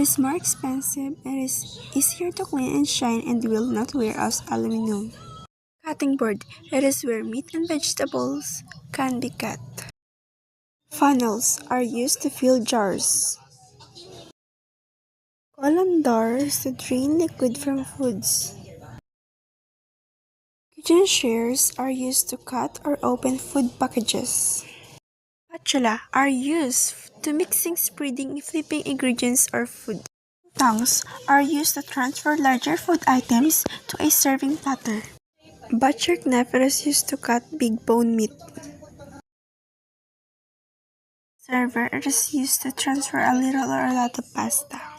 is more expensive, it is easier to clean and shine and will not wear as aluminum. Cutting board, it is where meat and vegetables can be cut. Funnels are used to fill jars. Colanders to drain liquid from foods. Kitchen shears are used to cut or open food packages. Spatula are used to mixing, spreading, flipping ingredients or food. Tongs are used to transfer larger food items to a serving platter. Butcher knife is used to cut big bone meat. Server is used to transfer a little or a lot of pasta.